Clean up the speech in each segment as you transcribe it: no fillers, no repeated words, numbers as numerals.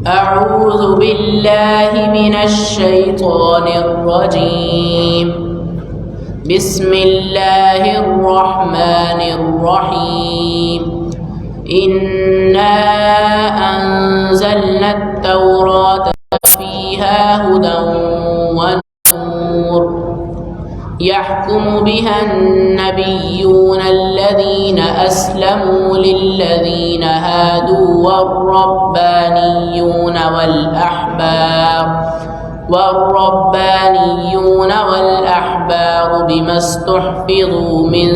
أعوذ بالله من الشيطان الرجيم. بسم الله الرحمن الرحيم. إنا أنزلنا التوراة فيها هدى ونور يحكم بها النبيون الذين أسلموا للذين هادوا والربانيون والأحبار بما استحفظوا من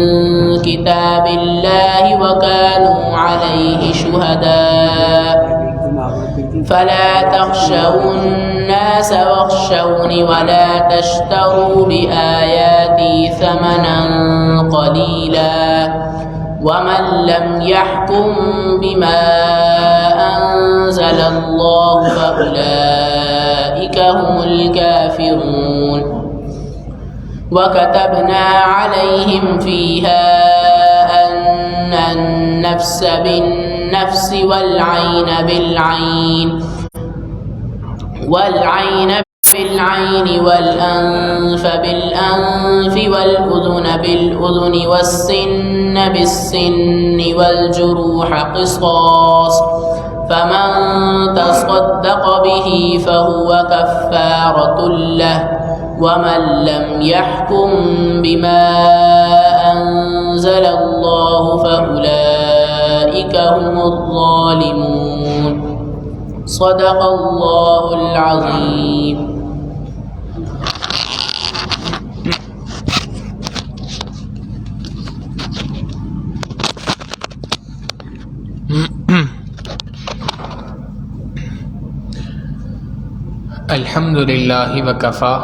كتاب الله وكانوا عليه شهداء فلا تخشوا الناس واخشوني ولا تشتروا بآياتي ثمنا قليلا ومن لم يحكم بما أنزل الله فأولئك هم الكافرون. وكتبنا عليهم فيها أن النفس بالنفس والعين بالعين والأنف بالأنف والأذن بالأذن والسن بالسن والجروح قصاص فمن تصدق به فهو كفارة له ومن لم يحكم بما أنزل الله فأولئك هم الظالمون. صدق الله العظيم. الحمد للہ وکفی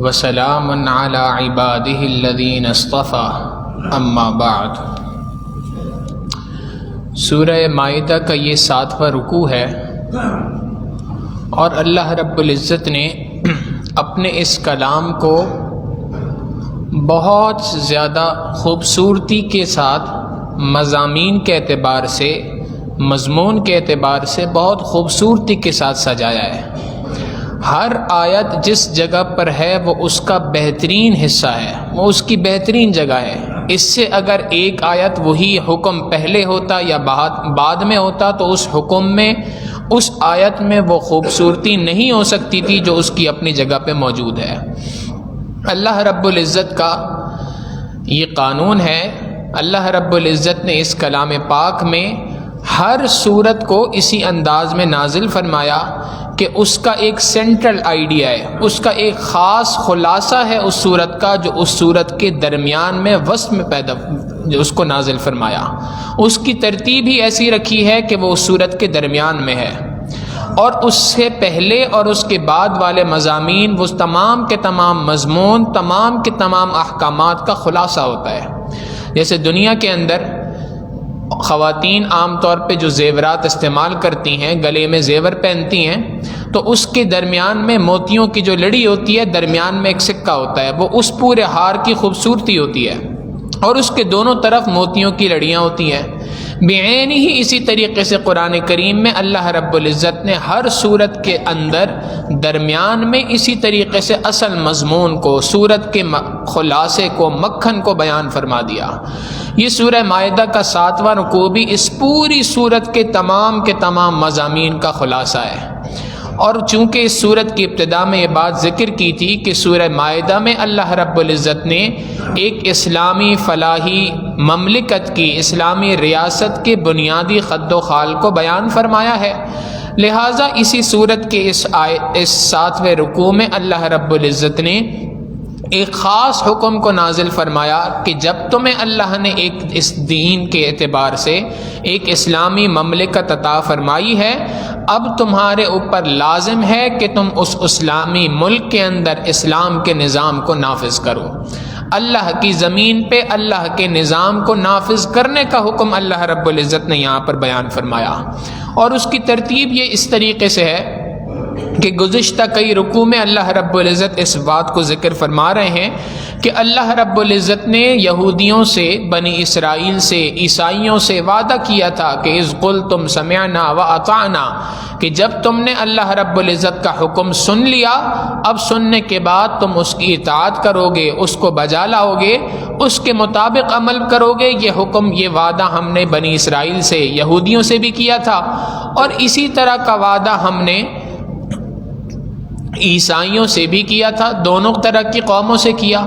وسلام علی عبادہ الذین اصطفی اما بعد. سورہ مائدہ کا یہ 7واں رکوع ہے اور اللہ رب العزت نے اپنے اس کلام کو بہت زیادہ خوبصورتی کے ساتھ مضامین کے اعتبار سے، مضمون کے اعتبار سے بہت خوبصورتی کے ساتھ سجایا ہے. ہر آیت جس جگہ پر ہے وہ اس کا بہترین حصہ ہے، وہ اس کی بہترین جگہ ہے. اس سے اگر ایک آیت وہی حکم پہلے ہوتا یا بعد میں ہوتا تو اس حکم میں، اس آیت میں وہ خوبصورتی نہیں ہو سکتی تھی جو اس کی اپنی جگہ پہ موجود ہے. اللہ رب العزت کا یہ قانون ہے. اللہ رب العزت نے اس کلام پاک میں ہر صورت کو اسی انداز میں نازل فرمایا کہ اس کا ایک سینٹرل آئیڈیا ہے، اس کا ایک خاص خلاصہ ہے اس صورت کا، جو اس صورت کے درمیان میں وسط میں جو اس کو نازل فرمایا. اس کی ترتیب ہی ایسی رکھی ہے کہ وہ اس صورت کے درمیان میں ہے، اور اس سے پہلے اور اس کے بعد والے مضامین وہ تمام کے تمام مضمون، تمام کے تمام احکامات کا خلاصہ ہوتا ہے. جیسے دنیا کے اندر خواتین عام طور پہ جو زیورات استعمال کرتی ہیں، گلے میں زیور پہنتی ہیں، تو اس کے درمیان میں موتیوں کی جو لڑی ہوتی ہے، درمیان میں ایک سکہ ہوتا ہے، وہ اس پورے ہار کی خوبصورتی ہوتی ہے، اور اس کے دونوں طرف موتیوں کی لڑیاں ہوتی ہیں. بعین ہی اسی طریقے سے قرآن کریم میں اللہ رب العزت نے ہر صورت کے اندر درمیان میں اسی طریقے سے اصل مضمون کو، صورت کے خلاصے کو، مکھن کو بیان فرما دیا. یہ سورہ مائدہ کا 7واں رکوع بھی اس پوری صورت کے تمام مضامین کا خلاصہ ہے. اور چونکہ اس صورت کی ابتدا میں یہ بات ذکر کی تھی کہ سورہ مائدہ میں اللہ رب العزت نے ایک اسلامی فلاحی مملکت کی، اسلامی ریاست کے بنیادی خد و خال کو بیان فرمایا ہے، لہٰذا اسی صورت کے اس 7ویں رکوع میں اللہ رب العزت نے ایک خاص حکم کو نازل فرمایا کہ جب تمہیں اللہ نے ایک اس دین کے اعتبار سے ایک اسلامی مملکت عطا فرمائی ہے، اب تمہارے اوپر لازم ہے کہ تم اس اسلامی ملک کے اندر اسلام کے نظام کو نافذ کرو. اللہ کی زمین پہ اللہ کے نظام کو نافذ کرنے کا حکم اللہ رب العزت نے یہاں پر بیان فرمایا. اور اس کی ترتیب یہ اس طریقے سے ہے کہ گزشتہ کئی رکوع میں اللہ رب العزت اس بات کو ذکر فرما رہے ہیں کہ اللہ رب العزت نے یہودیوں سے، بنی اسرائیل سے، عیسائیوں سے وعدہ کیا تھا کہ اذ قلتم سمعنا واطعنا، کہ جب تم نے اللہ رب العزت کا حکم سن لیا، اب سننے کے بعد تم اس کی اطاعت کرو گے، اس کو بجا لاؤ گے، اس کے مطابق عمل کرو گے۔ یہ حکم، یہ وعدہ ہم نے بنی اسرائیل سے، یہودیوں سے بھی کیا تھا، اور اسی طرح کا وعدہ ہم نے عیسائیوں سے بھی کیا تھا، دونوں طرح کی قوموں سے کیا،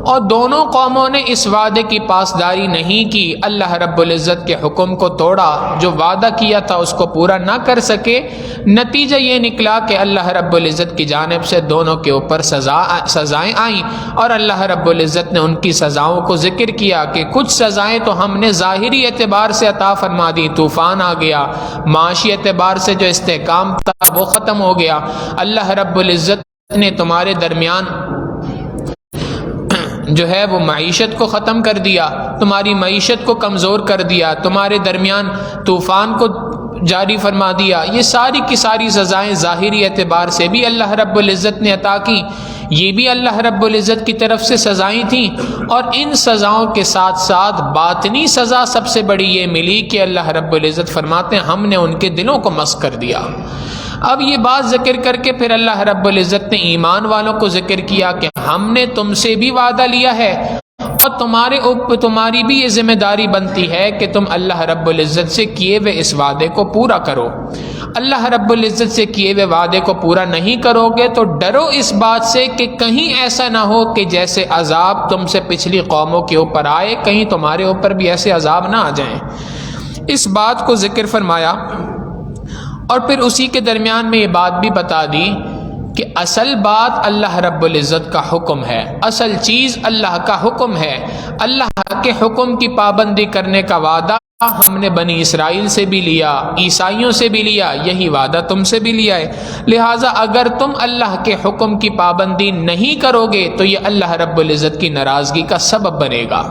اور دونوں قوموں نے اس وعدے کی پاسداری نہیں کی، اللہ رب العزت کے حکم کو توڑا، جو وعدہ کیا تھا اس کو پورا نہ کر سکے۔ نتیجہ یہ نکلا کہ اللہ رب العزت کی جانب سے دونوں کے اوپر سزائیں آئیں، اور اللہ رب العزت نے ان کی سزاؤں کو ذکر کیا کہ کچھ سزائیں تو ہم نے ظاہری اعتبار سے عطا فرما دی، طوفان آ گیا، معاشی اعتبار سے جو استحکام تھا وہ ختم ہو گیا، اللہ رب العزت نے تمہارے درمیان جو ہے وہ معیشت کو ختم کر دیا، تمہاری معیشت کو کمزور کر دیا، تمہارے درمیان طوفان کو جاری فرما دیا۔ یہ ساری کی ساری سزائیں ظاہری اعتبار سے بھی اللہ رب العزت نے عطا کی، یہ بھی اللہ رب العزت کی طرف سے سزائیں تھیں، اور ان سزاؤں کے ساتھ ساتھ باطنی سزا سب سے بڑی یہ ملی کہ اللہ رب العزت فرماتے ہیں ہم نے ان کے دلوں کو مسخ کر دیا۔ اب یہ بات ذکر کر کے پھر اللہ رب العزت نے ایمان والوں کو ذکر کیا کہ ہم نے تم سے بھی وعدہ لیا ہے، اور تمہاری بھی یہ ذمہ داری بنتی ہے کہ تم اللہ رب العزت سے کیے ہوئے اس وعدے کو پورا کرو۔ اللہ رب العزت سے کیے ہوئے وعدے کو پورا نہیں کرو گے تو ڈرو اس بات سے کہ کہیں ایسا نہ ہو کہ جیسے عذاب تم سے پچھلی قوموں کے اوپر آئے، کہیں تمہارے اوپر بھی ایسے عذاب نہ آ جائیں۔ اس بات کو ذکر فرمایا، اور پھر اسی کے درمیان میں یہ بات بھی بتا دی کہ اصل بات اللہ رب العزت کا حکم ہے، اصل چیز اللہ کا حکم ہے۔ اللہ کے حکم کی پابندی کرنے کا وعدہ ہم نے بنی اسرائیل سے بھی لیا، عیسائیوں سے بھی لیا، یہی وعدہ تم سے بھی لیا ہے۔ لہٰذا اگر تم اللہ کے حکم کی پابندی نہیں کرو گے تو یہ اللہ رب العزت کی ناراضگی کا سبب بنے گا۔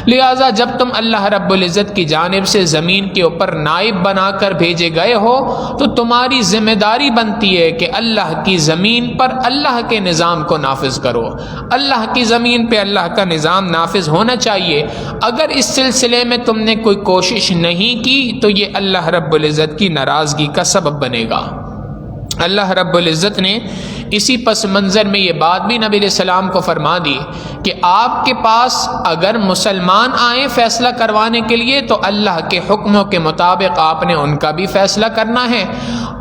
لہٰذا جب تم اللہ رب العزت کی جانب سے زمین کے اوپر نائب بنا کر بھیجے گئے ہو تو تمہاری ذمہ داری بنتی ہے کہ اللہ کی زمین پر اللہ کے نظام کو نافذ کرو، اللہ کی زمین پہ اللہ کا نظام نافذ ہونا چاہیے۔ اگر اس سلسلے میں تم نے کوئی کوشش نہیں کی تو یہ اللہ رب العزت کی ناراضگی کا سبب بنے گا۔ اللہ رب العزت نے اسی پس منظر میں یہ بات بھی نبی علیہ السلام کو فرما دی کہ آپ کے پاس اگر مسلمان آئیں فیصلہ کروانے کے لیے تو اللہ کے حکموں کے مطابق آپ نے ان کا بھی فیصلہ کرنا ہے،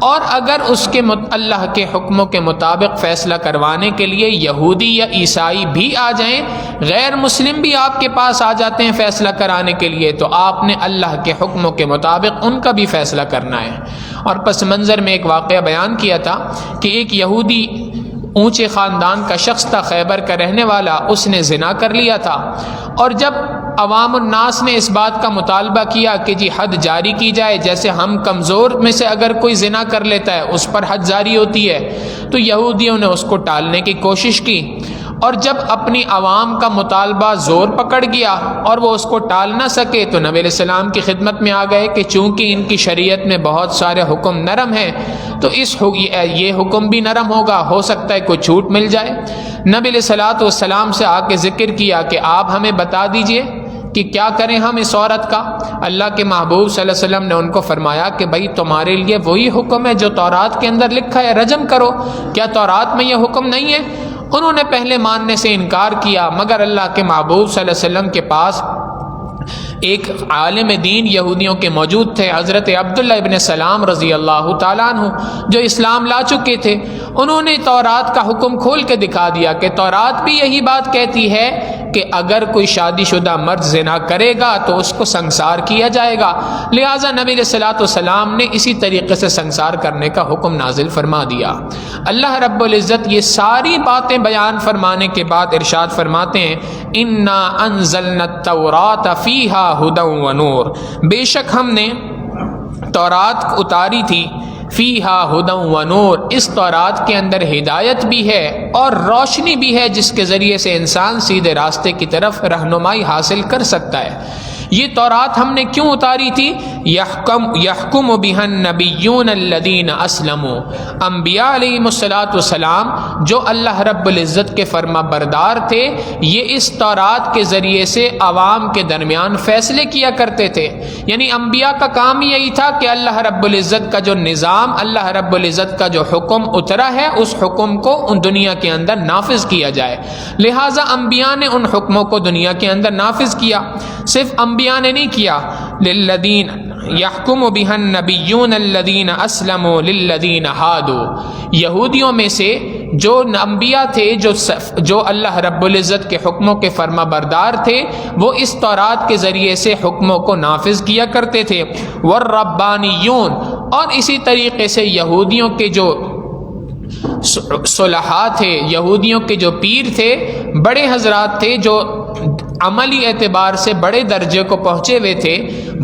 اور اگر اس کے اللہ کے حکموں کے مطابق فیصلہ کروانے کے لیے یہودی یا عیسائی بھی آ جائیں، غیر مسلم بھی آپ کے پاس آ جاتے ہیں فیصلہ کرانے کے لیے، تو آپ نے اللہ کے حکموں کے مطابق ان کا بھی فیصلہ کرنا ہے۔ اور پس منظر میں ایک واقعہ بیان کیا تھا کہ ایک یہودی اونچے خاندان کا شخص تھا، خیبر کا رہنے والا، اس نے زنا کر لیا تھا، اور جب عوام الناس نے اس بات کا مطالبہ کیا کہ جی حد جاری کی جائے، جیسے ہم کمزور میں سے اگر کوئی زنا کر لیتا ہے اس پر حد جاری ہوتی ہے، تو یہودیوں نے اس کو ٹالنے کی کوشش کی، اور جب اپنی عوام کا مطالبہ زور پکڑ گیا اور وہ اس کو ٹال نہ سکے تو نبی علیہ السلام کی خدمت میں آ گئے کہ چونکہ ان کی شریعت میں بہت سارے حکم نرم ہیں تو یہ حکم بھی نرم ہوگا، ہو سکتا ہے کوئی چھوٹ مل جائے۔ نبی علیہ الصلوۃ والسلام سے آ کے ذکر کیا کہ آپ ہمیں بتا دیجئے کہ کیا کریں ہم اس عورت کا۔ اللہ کے محبوب صلی اللہ علیہ وسلم نے ان کو فرمایا کہ بھائی تمہارے لیے وہی حکم ہے جو تورات کے اندر لکھا ہے، رجم کرو۔ کیا تورات میں یہ حکم نہیں ہے؟ انہوں نے پہلے ماننے سے انکار کیا، مگر اللہ کے محبوب صلی اللہ علیہ وسلم کے پاس ایک عالم دین یہودیوں کے موجود تھے، حضرت عبداللہ ابن سلام رضی اللہ تعالیٰ عنہ، جو اسلام لا چکے تھے۔ انہوں نے تورات کا حکم کھول کے دکھا دیا کہ تورات بھی یہی بات کہتی ہے کہ اگر کوئی شادی شدہ مرد زنا کرے گا تو اس کو سنسار کیا جائے گا، لہٰذا نبی علیہ الصلوۃ والسلام نے اسی طریقے سے سنسار کرنے کا حکم نازل فرما دیا۔ اللہ رب العزت یہ ساری باتیں بیان فرمانے کے بعد ارشاد فرماتے ہیں انا انزلنا التوراۃ فیہا ھدی ونور، بے شک ہم نے تورات اتاری تھی، فیہا ھدی ونور، اس تورات کے اندر ہدایت بھی ہے اور روشنی بھی ہے جس کے ذریعے سے انسان سیدھے راستے کی طرف رہنمائی حاصل کر سکتا ہے۔ یہ تورات ہم نے کیوں اتاری تھی؟ یحکم بها النبیون الذین اسلموا، انبیاء علیہم السلام جو اللہ رب العزت کے فرما بردار تھے، یہ اس تورات کے ذریعے سے عوام کے درمیان فیصلے کیا کرتے تھے۔ یعنی انبیاء کا کام یہی تھا کہ اللہ رب العزت کا جو نظام، اللہ رب العزت کا جو حکم اترا ہے، اس حکم کو ان دنیا کے اندر نافذ کیا جائے۔ لہٰذا انبیاء نے ان حکموں کو دنیا کے اندر نافذ کیا۔ صرف انبیاء نے نہیں کیا، للذین یحکم بها النبیون الذین اسلموا للذین ہادوا، یہودیوں میں سے جو انبیاء تھے جو اللہ رب العزت کے حکموں کے فرما بردار تھے، وہ اس تورات کے ذریعے سے حکموں کو نافذ کیا کرتے تھے۔ والربانیون، اور اسی طریقے سے یہودیوں کے جو صلحاء تھے، یہودیوں کے جو پیر تھے، بڑے حضرات تھے جو عملی اعتبار سے بڑے درجے کو پہنچے ہوئے تھے،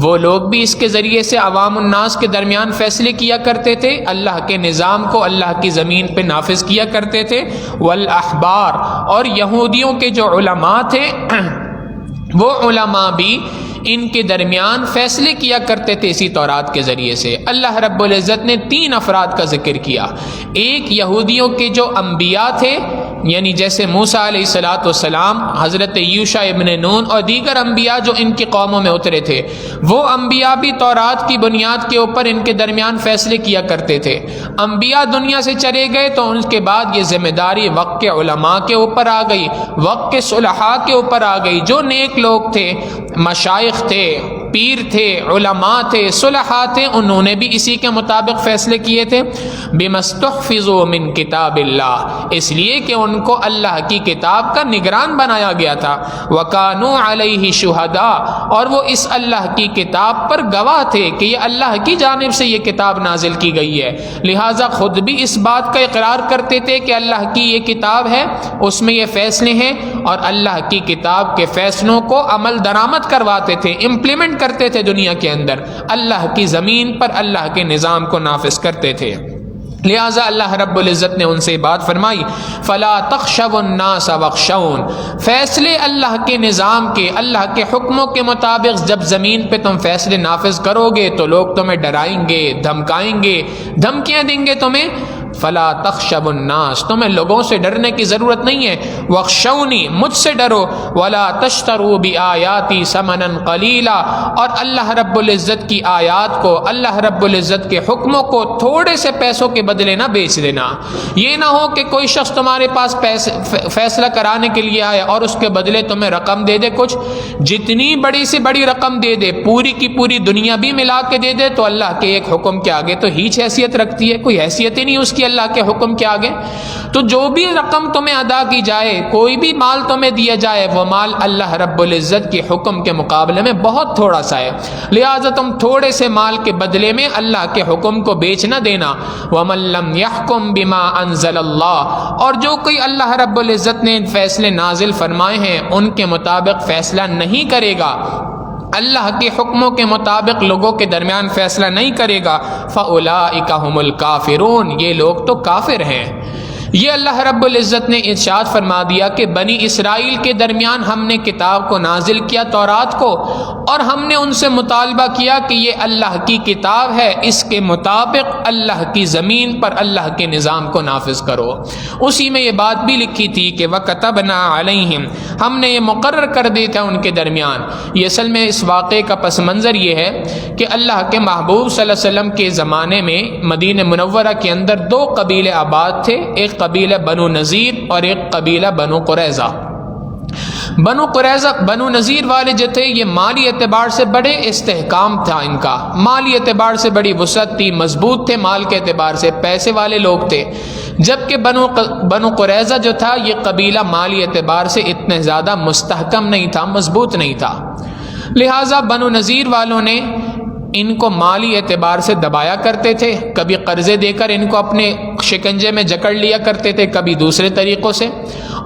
وہ لوگ بھی اس کے ذریعے سے عوام الناس کے درمیان فیصلے کیا کرتے تھے، اللہ کے نظام کو اللہ کی زمین پہ نافذ کیا کرتے تھے۔ والاحبار، اور یہودیوں کے جو علماء تھے، وہ علماء بھی ان کے درمیان فیصلے کیا کرتے تھے اسی تورات کے ذریعے سے۔ اللہ رب العزت نے 3 افراد کا ذکر کیا۔ ایک یہودیوں کے جو انبیاء تھے، یعنی جیسے موسیٰ علیہ السلام، حضرت یوشع ابن نون اور دیگر انبیاء جو ان کی قوموں میں اترے تھے، وہ انبیاء بھی تورات کی بنیاد کے اوپر ان کے درمیان فیصلے کیا کرتے تھے۔ انبیاء دنیا سے چلے گئے تو ان کے بعد یہ ذمہ داری وقت کے علماء کے اوپر آ گئی، وقت کے صلحاء کے اوپر آ گئی۔ جو نیک لوگ تھے، مشائخ تھے، پیر تھے، علماء تھے، صلحاء تھے، انہوں نے بھی اسی کے مطابق فیصلے کیے تھے۔ بِمَسْتُحْفِظُوا مِن کتاب اللہ، اس لیے کہ ان کو اللہ کی کتاب کا نگران بنایا گیا تھا۔ وَكَانُوا عَلَيْهِ شُهَدَاءَ، اور وہ اس اللہ کی کتاب پر گواہ تھے کہ یہ اللہ کی جانب سے یہ کتاب نازل کی گئی ہے، لہٰذا خود بھی اس بات کا اقرار کرتے تھے کہ اللہ کی یہ کتاب ہے، اس میں یہ فیصلے ہیں، اور اللہ کی کتاب کے فیصلوں کو عمل درآمد کرواتے تھے، امپلیمنٹ کرتے تھے دنیا کے اندر، اللہ کی زمین پر اللہ کے نظام کو نافذ کرتے تھے۔ لہٰذا اللہ رب العزت نے ان سے بات فرمائی، فَلَا تَخْشَوُا النَّاسَ وَاخْشَوْنِ، فیصلے اللہ کے نظام کے، اللہ کے حکموں کے مطابق جب زمین پہ تم فیصلے نافذ کرو گے تو لوگ تمہیں ڈرائیں گے، دھمکائیں گے، دھمکیاں دیں گے تمہیں۔ فلا تخشب الناس، تمہیں لوگوں سے ڈرنے کی ضرورت نہیں ہے، واخشونی، مجھ سے ڈرو، ولا تشتروا بآیاتی ثمنا قلیلا، اور اللہ رب العزت کی آیات کو، اللہ رب العزت کے حکموں کو تھوڑے سے پیسوں کے بدلے نہ بیچ دینا۔ یہ نہ ہو کہ کوئی شخص تمہارے پاس فیصلہ کرانے کے لیے آئے اور اس کے بدلے تمہیں رقم دے دے، کچھ جتنی بڑی سے بڑی رقم دے دے، پوری کی پوری دنیا بھی ملا کے دے دے، تو اللہ کے ایک حکم کے آگے تو ہیچ حیثیت رکھتی ہے، کوئی حیثیت ہی نہیں اس کی اللہ کے حکم کے آگے۔ تو جو بھی رقم تمہیں ادا کی جائے، کوئی بھی مال تمہیں دیا جائے، وہ مال اللہ رب العزت کے حکم کے مقابلے میں بہت تھوڑا سا ہے، لہٰذا تم تھوڑے سے مال کے بدلے میں اللہ کے حکم کو بیچ نہ دینا۔ وَمَن لَّمْ يَحْكُم بِمَا أَنزَلَ اللَّهُ، اور جو کوئی اللہ رب العزت نے فیصلے نازل فرمائے ہیں ان کے مطابق فیصلہ نہیں کرے گا، اللہ کے حکموں کے مطابق لوگوں کے درمیان فیصلہ نہیں کرے گا، فَأُولَٰئِكَ هُمُ الْكَافِرُونَ، یہ لوگ تو کافر ہیں۔ یہ اللہ رب العزت نے ارشاد فرما دیا کہ بنی اسرائیل کے درمیان ہم نے کتاب کو نازل کیا، تورات کو، اور ہم نے ان سے مطالبہ کیا کہ یہ اللہ کی کتاب ہے، اس کے مطابق اللہ کی زمین پر اللہ کے نظام کو نافذ کرو۔ اسی میں یہ بات بھی لکھی تھی کہ وَكَتَبْنَا عَلَيْهِمْ، ہم نے یہ مقرر کر دی تھا ان کے درمیان۔ یہ اصل میں اس واقعے کا پس منظر یہ ہے کہ اللہ کے محبوب صلی اللہ علیہ وسلم کے زمانے میں مدینہ منورہ کے اندر 2 قبیلے آباد تھے، ایک قبیلہ بنو نذیر اور ایک قبیلہ بنو قریظہ۔ بنو نذیر والے جو تھے یہ مالی اعتبار سے بڑے استحکام تھا، ان کا مالی اعتبار سے بڑی وسعت تھی، مضبوط تھے، مال کے اعتبار سے پیسے والے لوگ تھے، جبکہ بنو قریظہ جو تھا یہ قبیلہ مالی اعتبار سے اتنے زیادہ مستحکم نہیں تھا، مضبوط نہیں تھا، لہٰذا بنو نذیر والوں نے ان کو مالی اعتبار سے دبایا کرتے تھے، کبھی قرضے دے کر ان کو اپنے شکنجے میں جکڑ لیا کرتے تھے، کبھی دوسرے طریقوں سے،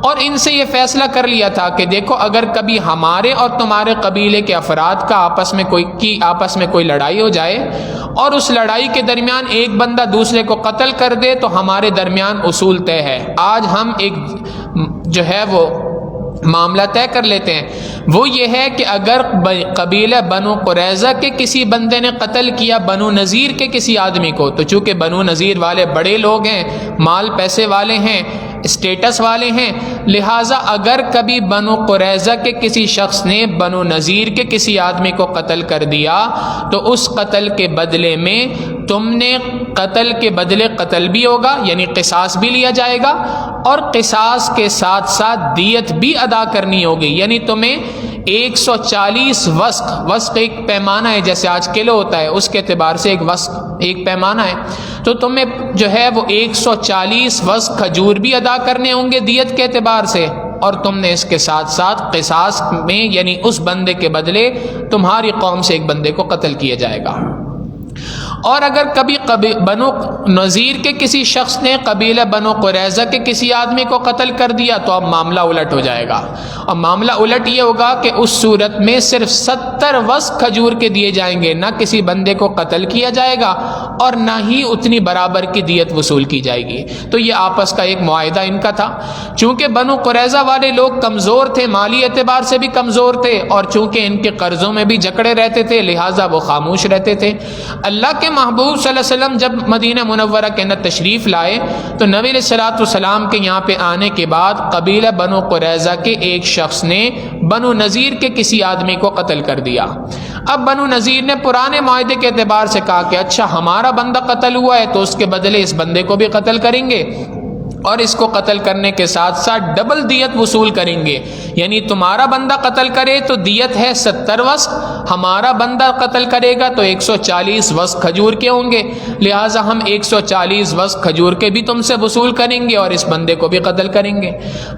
اور ان سے یہ فیصلہ کر لیا تھا کہ دیکھو اگر کبھی ہمارے اور تمہارے قبیلے کے افراد کا آپس میں کوئی لڑائی ہو جائے اور اس لڑائی کے درمیان ایک بندہ دوسرے کو قتل کر دے تو ہمارے درمیان اصول طے ہے، آج ہم ایک جو ہے وہ معاملہ طے کر لیتے ہیں، وہ یہ ہے کہ اگر قبیلہ بنو قریظہ کے کسی بندے نے قتل کیا بنو نذیر کے کسی آدمی کو، تو چونکہ بنو نذیر والے بڑے لوگ ہیں، مال پیسے والے ہیں، اسٹیٹس والے ہیں، لہٰذا اگر کبھی بنو قریظہ کے کسی شخص نے بنو نذیر کے کسی آدمی کو قتل کر دیا تو اس قتل کے بدلے میں تم نے قتل کے بدلے قتل بھی ہوگا، یعنی قصاص بھی لیا جائے گا، اور قصاص کے ساتھ ساتھ دیت بھی ادا کرنی ہوگی، یعنی تمہیں 140 وسق ایک پیمانہ ہے، جیسے آج کلو ہوتا ہے اس کے اعتبار سے ایک وسق ایک پیمانہ ہے، تو تمہیں جو ہے وہ 140 وسق کھجور بھی ادا کرنے ہوں گے دیت کے اعتبار سے، اور تم نے اس کے ساتھ ساتھ قصاص میں یعنی اس بندے کے بدلے تمہاری قوم سے ایک بندے کو قتل کیا جائے گا۔ اور اگر کبھی بنو نذیر کے کسی شخص نے قبیلہ بنو قریظہ کے کسی آدمی کو قتل کر دیا تو اب معاملہ الٹ ہو جائے گا، اور معاملہ الٹ یہ ہوگا کہ اس صورت میں صرف 70 وسق کھجور کے دیے جائیں گے، نہ کسی بندے کو قتل کیا جائے گا اور نہ ہی اتنی برابر کی دیت وصول کی جائے گی۔ تو یہ آپس کا ایک معاہدہ ان کا تھا۔ چونکہ بنو قریظہ والے لوگ کمزور تھے، مالی اعتبار سے بھی کمزور تھے، اور چونکہ ان کے قرضوں میں بھی جکڑے رہتے تھے، لہٰذا وہ خاموش رہتے تھے۔ اللہ کے محبوب صلی اللہ علیہ وسلم جب مدینہ منورہ کے اندر تشریف لائے تو نبی علیہ الصلوۃ والسلام کے یہاں پہ آنے کے بعد قبیلہ بنو قریظہ کے ایک شخص نے بنو نذیر کے کسی آدمی کو قتل کر دیا۔ اب بنو نذیر نے پرانے معاہدے کے اعتبار سے کہا کہ اچھا ہمارا بندہ قتل ہوا ہے تو اس کے بدلے اس بندے کو بھی قتل کریں گے، اور اس کو قتل کرنے کے ساتھ ساتھ ڈبل دیت وصول کریں گے، یعنی تمہارا بندہ قتل کرے تو دیت ہے 70 وسق، ہمارا بندہ قتل کرے گا تو 140 وسق کھجور کے ہوں گے، لہٰذا ہم 140 وسق کھجور کے بھی تم سے وصول کریں گے اور اس بندے کو بھی قتل کریں گے۔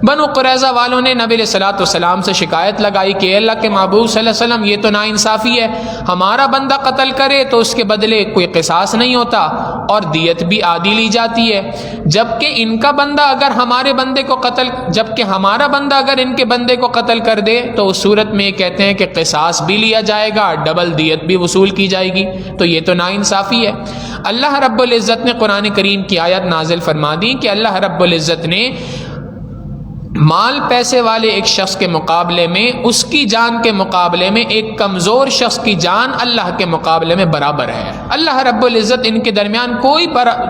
بنو قریظہ والوں نے نبی علیہ الصلوۃ والسلام سے شکایت لگائی کہ اللہ کے محبوب صلی اللہ علیہ وسلم یہ تو ناانصافی ہے، ہمارا بندہ قتل کرے تو اس کے بدلے کوئی قصاص نہیں ہوتا اور دیت بھی آدھی لی جاتی ہے، جبکہ ان کا بندہ اگر ہمارے بندے کو قتل جبکہ ہمارا بندہ اگر ان کے بندے کو قتل کر دے تو اس صورت میں یہ کہتے ہیں کہ قصاص بھی لیا جائے گا، ڈبل دیت بھی وصول کی جائے گی، تو یہ تو ناانصافی ہے۔ اللہ رب العزت نے قرآن کریم کی آیت نازل فرما دی کہ اللہ رب العزت نے مال پیسے والے ایک شخص کے مقابلے میں اس کی جان کے مقابلے میں ایک کمزور شخص کی جان اللہ کے مقابلے میں برابر ہے۔ اللہ رب العزت ان کے درمیان کوئی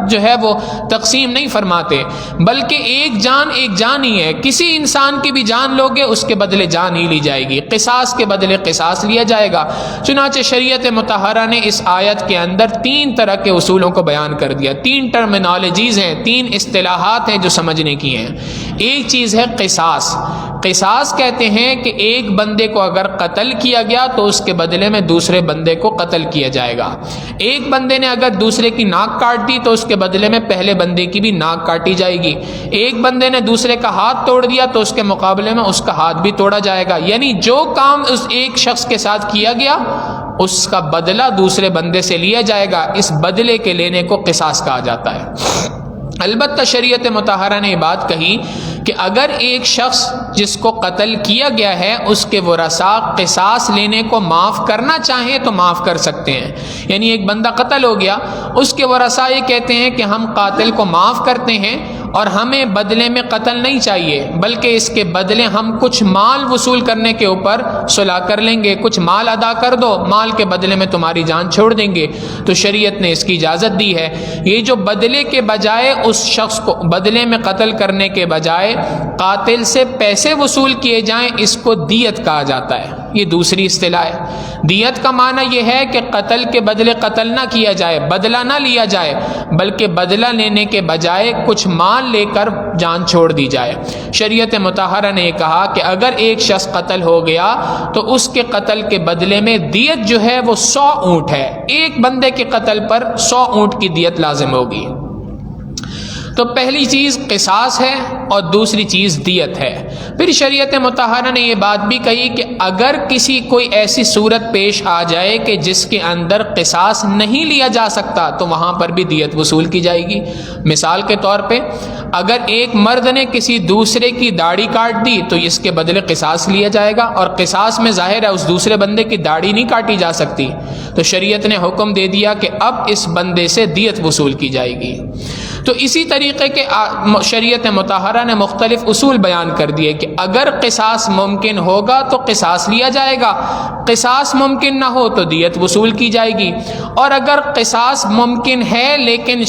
جو ہے وہ تقسیم نہیں فرماتے، بلکہ ایک جان ہی ہے، کسی انسان کی بھی جان لوگے اس کے بدلے جان ہی لی جائے گی، قصاص کے بدلے قصاص لیا جائے گا۔ چنانچہ شریعت مطہرہ نے اس آیت کے اندر 3 طرح کے اصولوں کو بیان کر دیا، 3 ٹرمینالوجیز ہیں، 3 اصطلاحات ہیں جو سمجھنے کی ہیں۔ ایک چیز ہے قصاص۔ قصاص کہتے ہیں کہ ایک بندے کو اگر قتل کیا گیا تو اس کے بدلے میں دوسرے بندے کو قتل کیا جائے گا۔ ایک بندے نے اگر دوسرے کی ناک کاٹ دی تو اس کے بدلے میں پہلے بندے کی بھی ناک کاٹی جائے گی۔ ایک بندے نے دوسرے کا ہاتھ توڑ دیا تو اس کے مقابلے میں اس کا ہاتھ بھی توڑا جائے گا، یعنی جو کام اس ایک شخص کے ساتھ کیا گیا اس کا بدلہ دوسرے بندے سے لیا جائے گا، اس بدلے کے لینے کو قصاص کہا جاتا ہے۔ البتہ شریعت مطہرہ نے یہ بات کہی کہ اگر ایک شخص جس کو قتل کیا گیا ہے اس کے ورثاء قصاص لینے کو معاف کرنا چاہیں تو معاف کر سکتے ہیں، یعنی ایک بندہ قتل ہو گیا، اس کے ورثاء یہ کہتے ہیں کہ ہم قاتل کو معاف کرتے ہیں اور ہمیں بدلے میں قتل نہیں چاہیے، بلکہ اس کے بدلے ہم کچھ مال وصول کرنے کے اوپر صلح کر لیں گے، کچھ مال ادا کر دو، مال کے بدلے میں تمہاری جان چھوڑ دیں گے، تو شریعت نے اس کی اجازت دی ہے۔ یہ جو بدلے کے بجائے اس شخص کو بدلے میں قتل کرنے کے بجائے قاتل سے پیسے وصول کیے جائیں اس کو دیت کہا جاتا ہے، یہ دوسری اصطلاح ہے۔ دیت کا معنی یہ ہے کہ قتل کے بدلے قتل نہ کیا جائے، بدلہ نہ لیا جائے، بلکہ بدلہ لینے کے بجائے کچھ مال لے کر جان چھوڑ دی جائے۔ شریعت مطہرہ نے یہ کہا کہ اگر ایک شخص قتل ہو گیا تو اس کے قتل کے بدلے میں دیت جو ہے وہ 100 اونٹ ہے، ایک بندے کے قتل پر 100 اونٹ کی دیت لازم ہوگی۔ تو پہلی چیز قصاص ہے اور دوسری چیز دیت ہے۔ پھر شریعت مطہرہ نے یہ بات بھی کہی کہ اگر کسی کوئی ایسی صورت پیش آ جائے کہ جس کے اندر قصاص نہیں لیا جا سکتا تو وہاں پر بھی دیت وصول کی جائے گی۔ مثال کے طور پہ اگر ایک مرد نے کسی دوسرے کی داڑھی کاٹ دی تو اس کے بدلے قصاص لیا جائے گا، اور قصاص میں ظاہر ہے اس دوسرے بندے کی داڑھی نہیں کاٹی جا سکتی، تو شریعت نے حکم دے دیا کہ اب اس بندے سے دیت وصول کی جائے گی۔ تو اسی طریقے کے شریعت مطہرہ نے مختلف اصول بیان کر دیے کہ اگر قصاص ممکن ہوگا تو قصاص لیا جائے گا، قصاص ممکن نہ ہو تو دیت وصول کی جائے گی، اور اگر قصاص ممکن ہے لیکن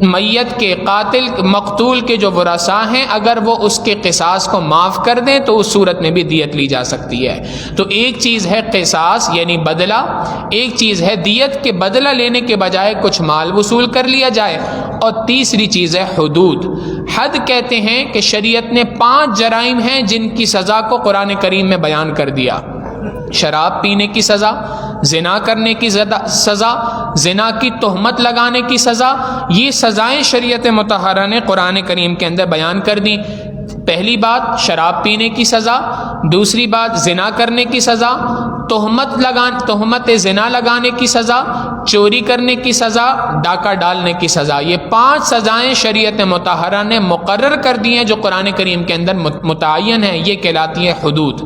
میت کے قاتل مقتول کے جو ورثاء ہیں اگر وہ اس کے قصاص کو معاف کر دیں تو اس صورت میں بھی دیت لی جا سکتی ہے۔ تو ایک چیز ہے قصاص یعنی بدلہ، ایک چیز ہے دیت کے بدلہ لینے کے بجائے کچھ مال وصول کر لیا جائے، اور تیسری چیز ہے حدود۔ حد کہتے ہیں کہ شریعت نے 5 جرائم ہیں جن کی سزا کو قرآن کریم میں بیان کر دیا: شراب پینے کی سزا، زنا کرنے کی سزا، زنا کی تہمت لگانے کی سزا، یہ سزائیں شریعت مطہرہ نے قرآن کریم کے اندر بیان کر دی۔ پہلی بات شراب پینے کی سزا، دوسری بات زنا کرنے کی سزا، تہمت زنا لگانے کی سزا، چوری کرنے کی سزا، ڈاکہ ڈالنے کی سزا۔ یہ 5 سزائیں شریعت مطہرہ نے مقرر کر دی ہیں جو قرآن کریم کے اندر متعین ہیں، یہ کہلاتی ہیں حدود۔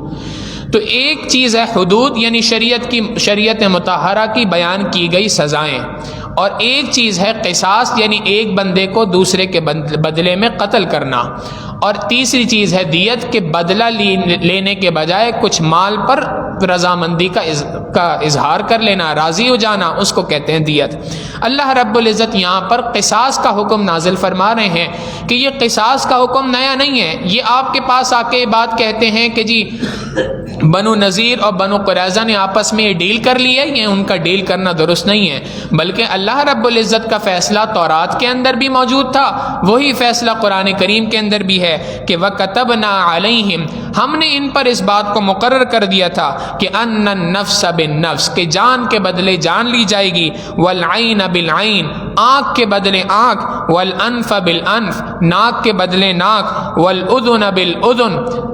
تو ایک چیز ہے حدود یعنی شریعت مطہرہ کی بیان کی گئی سزائیں، اور ایک چیز ہے قصاص یعنی ایک بندے کو دوسرے کے بدلے میں قتل کرنا، اور تیسری چیز ہے دیت کے بدلہ لینے کے بجائے کچھ مال پر رضامندی کا اظہار کر لینا، راضی ہو جانا، اس کو کہتے ہیں دیت۔ اللہ رب العزت یہاں پر قصاص کا حکم نازل فرما رہے ہیں کہ یہ قصاص کا حکم نیا نہیں ہے، یہ آپ کے پاس آ کے بات کہتے ہیں کہ جی بنو نذیر اور بنو قریظہ نے آپس میں یہ ڈیل کر لی ہے، یہ ان کا ڈیل کرنا درست نہیں ہے، بلکہ اللہ رب العزت کا فیصلہ تورات کے اندر بھی موجود تھا، وہی فیصلہ قرآن کریم کے اندر بھی ہے کہ وَكَتَبْنَا عَلَيْهِمْ، ہم نے ان پر اس بات کو مقرر کر دیا تھا کہ أَنَّ النَّفْسَ بِالنَّفْسِ، کہ جان کے بدلے جان لی جائے گی، وَالْعَيْنَ بِالْعَيْنِ، آنکھ کے بدلے آنکھ، وَالْأَنْفَ بِالْأَنْفِ، ناک کے بدلے ناک، وَالْأُذُنَ بِالْأُذُنِ،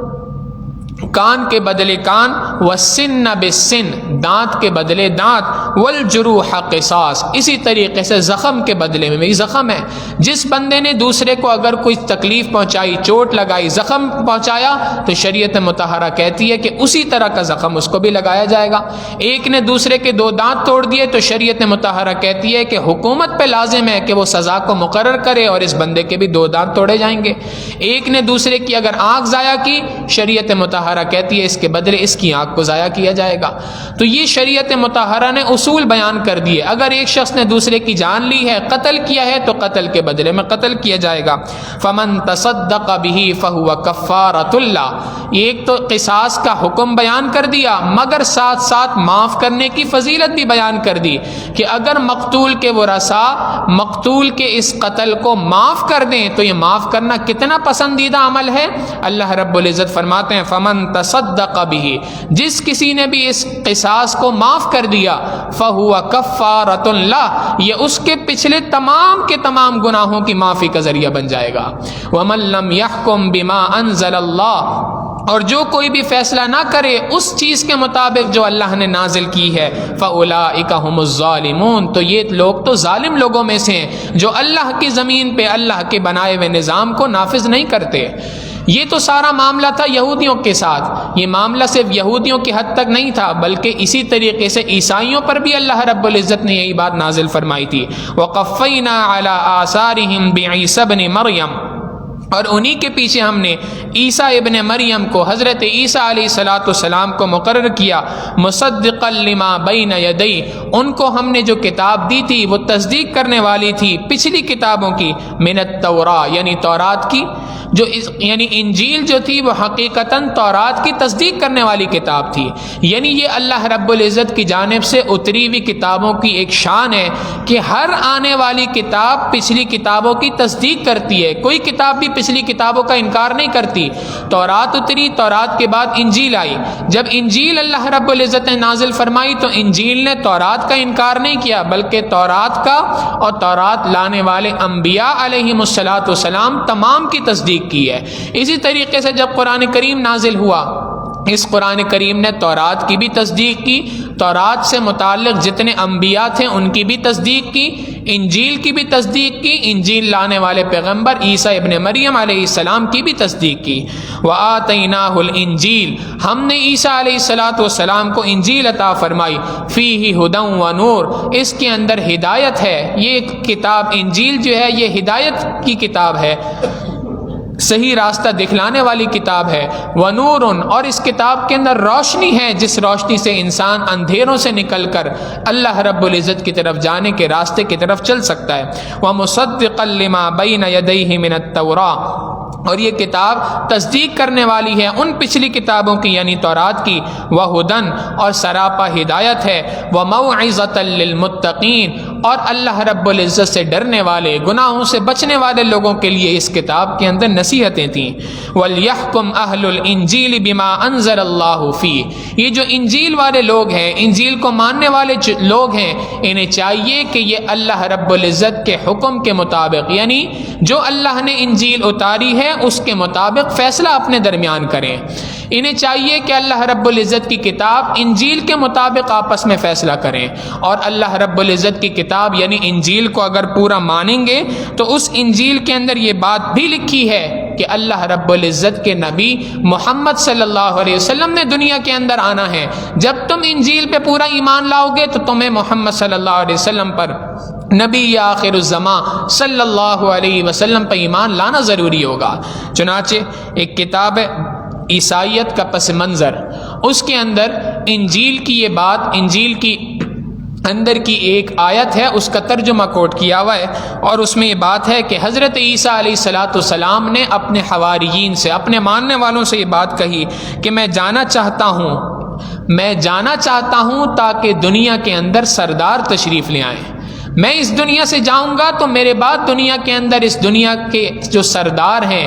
کان کے بدلے کان، والسن بالسن، دانت کے بدلے دانت، والجروح قصاص، اسی طریقے سے زخم کے بدلے میں زخم ہے، جس بندے نے دوسرے کو اگر کوئی تکلیف پہنچائی، چوٹ لگائی، زخم پہنچایا تو شریعت مطہرہ کہتی ہے کہ اسی طرح کا زخم اس کو بھی لگایا جائے گا۔ ایک نے دوسرے کے 2 دانت توڑ دیے تو شریعت مطہرہ کہتی ہے کہ حکومت پہ لازم ہے کہ وہ سزا کو مقرر کرے اور اس بندے کے بھی 2 دانت توڑے جائیں گے۔ ایک نے دوسرے کی اگر آنکھ ضائع کی، شریعت مطہرہ کہتی ہے اس کے بدلے اس کی آنکھ کو ضائع کیا جائے گا۔ تو یہ شریعت مطہرہ نے اصول بیان کر دیے، اگر ایک شخص نے دوسرے کی جان لی ہے، قتل کیا ہے، تو قتل کے بدلے میں قتل کیا جائے گا۔ فمن تصدق به فهو کفارۃ اللہ، ایک تو قصاص کا حکم بیان کر دیا مگر ساتھ ساتھ معاف کرنے کی فضیلت بھی بیان کر دی کہ اگر مقتول کے ورثاء مقتول کے اس قتل کو معاف کر دیں تو یہ معاف کرنا کتنا پسندیدہ عمل ہے۔ اللہ رب العزت فرماتے ہیں فمن تصدق به، جس کسی نے بھی اس قصاص کو معاف کر دیا، فہو کفارۃ اللہ، یہ اس کے پچھلے تمام کے تمام گناہوں کی معافی کا ذریعہ بن جائے گا۔ ومن لم يحکم بما انزل اللہ، اور جو کوئی بھی فیصلہ نہ کرے اس چیز کے مطابق جو اللہ نے نازل کی ہے، فاولئک هم الظالمون، تو یہ لوگ تو ظالم لوگوں میں سے ہیں جو اللہ کی زمین پہ اللہ کے بنائے ہوئے نظام کو نافذ نہیں کرتے۔ یہ تو سارا معاملہ تھا یہودیوں کے ساتھ، یہ معاملہ صرف یہودیوں کی حد تک نہیں تھا بلکہ اسی طریقے سے عیسائیوں پر بھی اللہ رب العزت نے یہی بات نازل فرمائی تھی۔ وَقَفَّيْنَا عَلَىٰ آثَارِهِمْ بِعِيسَى ابْنِ مَرْيَمَ، اور انہی کے پیچھے ہم نے عیسیٰ ابن مریم کو، حضرت عیسیٰ علیہ السلام کو مقرر کیا، مصدقا لما بین یدی، ان کو ہم نے جو کتاب دی تھی وہ تصدیق کرنے والی تھی پچھلی کتابوں کی، من التوراۃ یعنی تورات کی، جو یعنی انجیل جو تھی وہ حقیقتاً تورات کی تصدیق کرنے والی کتاب تھی۔ یعنی یہ اللہ رب العزت کی جانب سے اتری ہوئی کتابوں کی ایک شان ہے کہ ہر آنے والی کتاب پچھلی کتابوں کی تصدیق کرتی ہے، کوئی کتاب بھی پچھلی کتابوں کا انکار نہیں کرتی۔ تورات اتری، تورات کے بعد انجیل آئی، جب انجیل اللہ رب العزت نے نازل فرمائی تو انجیل نے تورات کا انکار نہیں کیا بلکہ تورات کا اور تورات لانے والے انبیاء علیہم السلام تمام کی تصدیق کی ہے۔ اسی طریقے سے جب قرآن کریم نازل ہوا، اس قرآن کریم نے تورات کی بھی تصدیق کی، تورات سے متعلق جتنے انبیاء تھے ان کی بھی تصدیق کی، انجیل کی بھی تصدیق کی، انجیل لانے والے پیغمبر عیسیٰ ابن مریم علیہ السلام کی بھی تصدیق کی۔ وَآتَيْنَاهُ الْإِنجِيلَ، ہم نے عیسیٰ علیہ السلام کو انجیل عطا فرمائی، فِيهِ هُدًى وَنُورٌ، اس کے اندر ہدایت ہے۔ یہ کتاب انجیل جو ہے یہ ہدایت کی کتاب ہے، صحیح راستہ دکھلانے والی کتاب ہے۔ وَنُورٌ، اور اس کتاب کے اندر روشنی ہے، جس روشنی سے انسان اندھیروں سے نکل کر اللہ رب العزت کی طرف جانے کے راستے کی طرف چل سکتا ہے۔ وَمُصَدِّقًا لِمَا بَيْنَ يَدَيْهِ مِنَ التَّوْرَاةِ، اور یہ کتاب تصدیق کرنے والی ہے ان پچھلی کتابوں کی یعنی تورات کی۔ وَہُدًى، اور سراپا ہدایت ہے۔ وَمَوْعِظَةً لِلْمُتَّقِينَ، اور اللہ رب العزت سے ڈرنے والے، گناہوں سے بچنے والے لوگوں کے لیے اس کتاب کے اندر نصیحتیں تھیں۔ وَلْيَحْكُمْ أَهْلُ الْإِنْجِيلِ بِمَا أَنزَلَ اللَّهُ فِيهِ، یہ جو انجیل والے لوگ ہیں، انجیل کو ماننے والے لوگ ہیں، انہیں چاہیے کہ یہ اللہ رب العزت کے حکم کے مطابق، یعنی جو اللہ نے انجیل اتاری ہے اس کے مطابق فیصلہ اپنے درمیان کریں۔ انہیں چاہیے کہ اللہ رب العزت کی کتاب انجیل کے مطابق آپس میں فیصلہ کریں، اور اللہ رب العزت کی کتاب یعنی انجیل کو اگر پورا مانیں گے تو اس انجیل کے اندر یہ بات بھی لکھی ہے کہ اللہ رب العزت کے نبی محمد صلی اللہ علیہ وسلم نے دنیا کے اندر آنا ہے۔ جب تم انجیل پہ پورا ایمان لاؤ گے تو تمہیں محمد صلی اللہ علیہ وسلم پر، نبی آخر الزمان صلی اللہ علیہ وسلم پہ ایمان لانا ضروری ہوگا۔ چنانچہ ایک کتاب ہے عیسائیت کا پس منظر، اس کے اندر انجیل کی یہ بات، انجیل کی اندر کی ایک آیت ہے، اس کا ترجمہ کوٹ کیا ہوا ہے، اور اس میں یہ بات ہے کہ حضرت عیسیٰ علیہ السلام نے اپنے حواریین سے، اپنے ماننے والوں سے یہ بات کہی کہ میں جانا چاہتا ہوں تاکہ دنیا کے اندر سردار تشریف لے آئیں۔ میں اس دنیا سے جاؤں گا تو میرے بعد دنیا کے اندر اس دنیا کے جو سردار ہیں،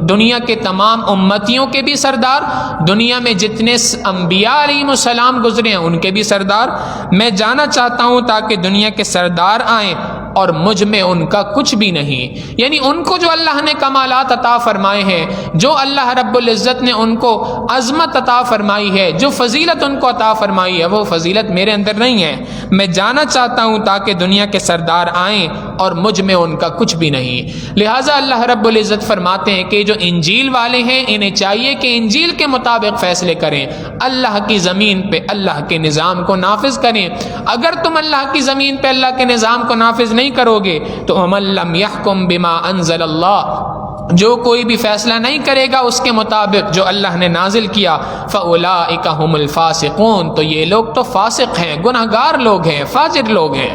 دنیا کے تمام امتیوں کے بھی سردار، دنیا میں جتنے انبیاء علیہ السلام گزرے ہیں ان کے بھی سردار، میں جانا چاہتا ہوں تاکہ دنیا کے سردار آئیں اور مجھ میں ان کا کچھ بھی نہیں، یعنی ان کو جو اللہ نے کمالات عطا فرمائے ہیں، جو اللہ رب العزت نے ان کو عظمت عطا فرمائی ہے، جو فضیلت ان کو عطا فرمائی ہے، وہ فضیلت میرے اندر نہیں ہے۔ میں جانا چاہتا ہوں تاکہ دنیا کے سردار آئیں اور مجھ میں ان کا کچھ بھی نہیں۔ لہٰذا اللہ رب العزت فرماتے ہیں کہ جو انجیل والے ہیں انہیں چاہیے کہ انجیل کے مطابق فیصلے کریں، اللہ کی زمین پہ اللہ کے نظام کو نافذ کریں۔ اگر تم اللہ کی زمین پہ اللہ کے نظام کو نافذ نہیں کرو گے تو وَمَن لَّمْ يَحْكُم بِمَا أَنزَلَ اللَّهُ، جو کوئی بھی فیصلہ نہیں کرے گا اس کے مطابق جو اللہ نے نازل کیا، فَأُولَٰئِكَ هُمُ الْفَاسِقُونَ، تو یہ لوگ تو فاسق ہیں، گنہگار لوگ ہیں، فاجر لوگ ہیں۔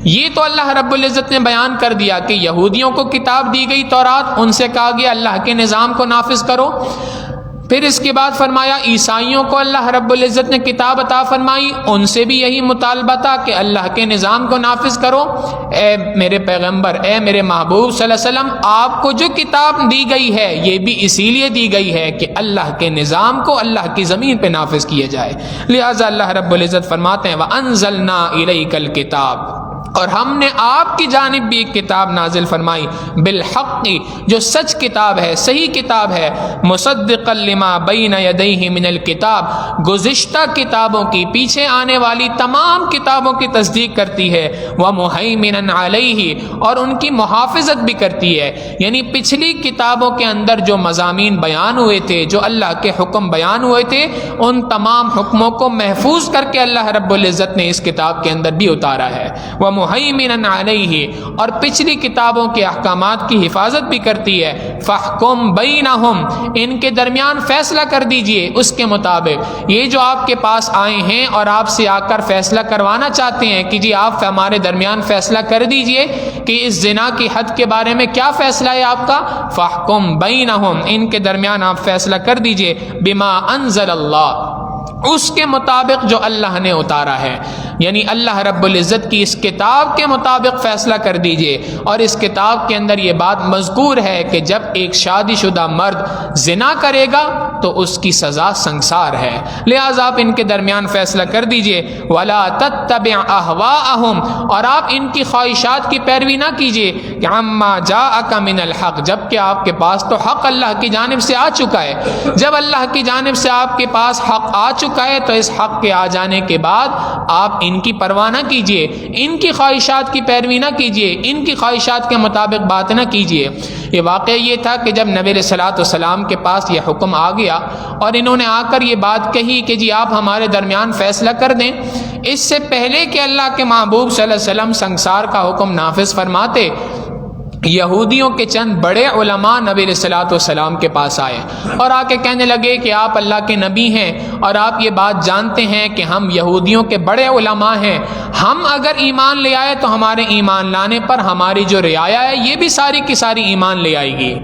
یہ تو اللہ رب العزت نے بیان کر دیا کہ یہودیوں کو کتاب دی گئی تورات، ان سے کہا گیا اللہ کے نظام کو نافذ کرو۔ پھر اس کے بعد فرمایا عیسائیوں کو اللہ رب العزت نے کتاب عطا فرمائی، ان سے بھی یہی مطالبہ تھا کہ اللہ کے نظام کو نافذ کرو۔ اے میرے پیغمبر، اے میرے محبوب صلی اللہ علیہ وسلم، آپ کو جو کتاب دی گئی ہے یہ بھی اسی لیے دی گئی ہے کہ اللہ کے نظام کو اللہ کی زمین پہ نافذ کیا جائے۔ لہٰذا اللہ رب العزت فرماتے ہیں وَأَنزَلْنَا إِلَيْكَ الْكِتَابَ، اور ہم نے آپ کی جانب بھی ایک کتاب نازل فرمائی، بالحق، جو سچ کتاب ہے، صحیح کتاب ہے، مصدقا لما بین یدیہ من الکتاب، گزشتہ کتابوں کی، پیچھے آنے والی تمام کتابوں کی تصدیق کرتی ہے، ومہیمنا علیہ، اور ان کی محافظت بھی کرتی ہے، یعنی پچھلی کتابوں کے اندر جو مضامین بیان ہوئے تھے، جو اللہ کے حکم بیان ہوئے تھے، ان تمام حکموں کو محفوظ کر کے اللہ رب العزت نے اس کتاب کے اندر بھی اتارا ہے، ومہیمنا علیہ، اور پچھلی کتابوں کے احکامات کی حفاظت بھی کرتی ہے۔ فاحکم بینہم، ان کے درمیان فیصلہ کر دیجئے اس کے مطابق۔ یہ جو آپ کے پاس آئے ہیں اور آپ سے آ کر فیصلہ کروانا چاہتے ہیں کہ جی آپ ہمارے درمیان فیصلہ کر دیجئے کہ اس زنا کی حد کے بارے میں کیا فیصلہ ہے آپ کا، فاحکم بینہم، ان کے درمیان آپ فیصلہ کر دیجئے، بما انزل اللہ، اس کے مطابق جو اللہ نے اتارا ہے، یعنی اللہ رب العزت کی اس کتاب کے مطابق فیصلہ کر دیجئے۔ اور اس کتاب کے اندر یہ بات مذکور ہے کہ جب ایک شادی شدہ مرد زنا کرے گا تو اس کی سزا سنگسار ہے۔ لہٰذا آپ ان کے درمیان فیصلہ کر دیجئے، وَلَا تَتَّبِعْ أَهْوَاءَهُمْ، اور آپ ان کی خواہشات کی پیروی نہ کیجئے، کہ عَمَّا جَاءَكَ مِنَ الْحَقِّ، جبکہ آپ کے پاس تو حق اللہ کی جانب سے آ چکا ہے۔ جب اللہ کی جانب سے آپ کے پاس حق آ چکا ہے تو اس حق کے آ جانے کے بعد آپ ان کی پرواہ نہ کیجئے، ان کی خواہشات کی پیروی نہ کیجئے، ان کی خواہشات کے مطابق بات نہ کیجئے۔ یہ واقعہ یہ تھا کہ جب نبی علیہ الصلوۃ والسلام کے پاس یہ حکم آ گیا اور انہوں نے آ کر یہ بات کہی کہ جی آپ ہمارے درمیان فیصلہ کر دیں، اس سے پہلے کہ اللہ کے محبوب صلی اللہ علیہ وسلم سنگسار کا حکم نافذ فرماتے، یہودیوں کے چند بڑے علماء نبی علیہ الصلوۃ والسلام کے پاس آئے اور آ کے کہنے لگے کہ آپ اللہ کے نبی ہیں اور آپ یہ بات جانتے ہیں کہ ہم یہودیوں کے بڑے علماء ہیں، ہم اگر ایمان لے آئے تو ہمارے ایمان لانے پر ہماری جو رعایا ہے یہ بھی ساری کی ساری ایمان لے آئے گی،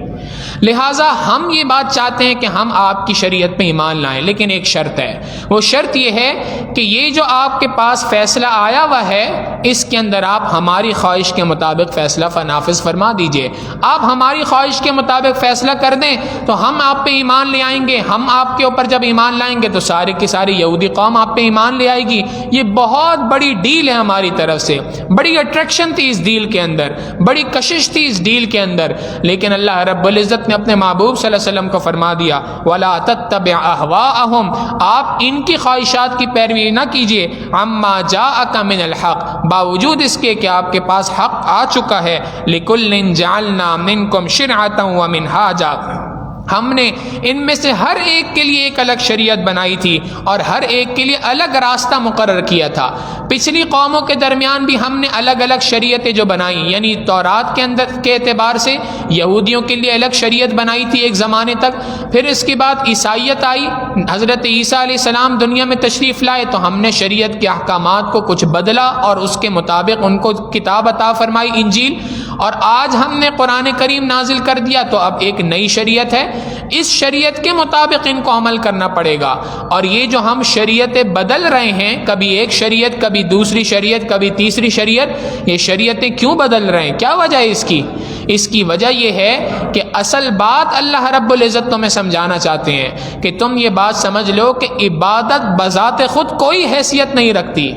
لہٰذا ہم یہ بات چاہتے ہیں کہ ہم آپ کی شریعت پہ ایمان لائیں، لیکن ایک شرط ہے، وہ شرط یہ ہے کہ یہ جو آپ کے پاس فیصلہ آیا ہوا ہے اس کے اندر آپ ہماری خواہش کے مطابق فیصلہ نافذ فرما دیجئے۔ آپ ہماری خواہش کے مطابق فیصلہ کر دیں تو ہم آپ پہ ایمان لے آئیں گے، ہم آپ کے اوپر جب ایمان لائیں گے تو ساری کی ساری یہودی قوم آپ پہ ایمان لے آئے گی۔ یہ بہت بڑی ڈیل ہے ہماری طرف سے، بڑی اٹریکشن تھی اس ڈیل کے اندر، بڑی کشش تھی اس ڈیل کے اندر، لیکن اللہ رب العزت نے اپنے محبوب صلی اللہ علیہ وسلم کو فرما دیا وَلَا تَتَّبِعْ أَهْوَاءَهُمْ، آپ ان کی خواہشات کی پیروی نہ کیجیے، عَمَّا جَاءَكَ مِنَ الْحَقِّ، باوجود اس کے کہ آپ کے پاس حق آ چکا ہے، لِكُلٍّ جَعَلْنَا مِنْكُمْ شِرْعَةً وَمِنْهَاجًا، ہم نے ان میں سے ہر ایک کے لیے ایک الگ شریعت بنائی تھی اور ہر ایک کے لیے الگ راستہ مقرر کیا تھا۔ پچھلی قوموں کے درمیان بھی ہم نے الگ الگ شریعتیں جو بنائیں، یعنی تورات کے اندر کے اعتبار سے یہودیوں کے لیے الگ شریعت بنائی تھی ایک زمانے تک، پھر اس کے بعد عیسائیت آئی، حضرت عیسیٰ علیہ السلام دنیا میں تشریف لائے تو ہم نے شریعت کے احکامات کو کچھ بدلا اور اس کے مطابق ان کو کتاب عطا فرمائی انجیل، اور آج ہم نے قرآن کریم نازل کر دیا تو اب ایک نئی شریعت ہے، اس شریعت کے مطابق ان کو عمل کرنا پڑے گا۔ اور یہ جو ہم شریعتیں بدل رہے ہیں، کبھی ایک شریعت، کبھی دوسری شریعت، کبھی تیسری شریعت، یہ شریعتیں کیوں بدل رہے ہیں؟ کیا وجہ ہے اس کی؟ اس کی وجہ یہ ہے کہ اصل بات اللہ رب العزت تمہیں سمجھانا چاہتے ہیں کہ تم یہ بات سمجھ لو کہ عبادت بذات خود کوئی حیثیت نہیں رکھتی،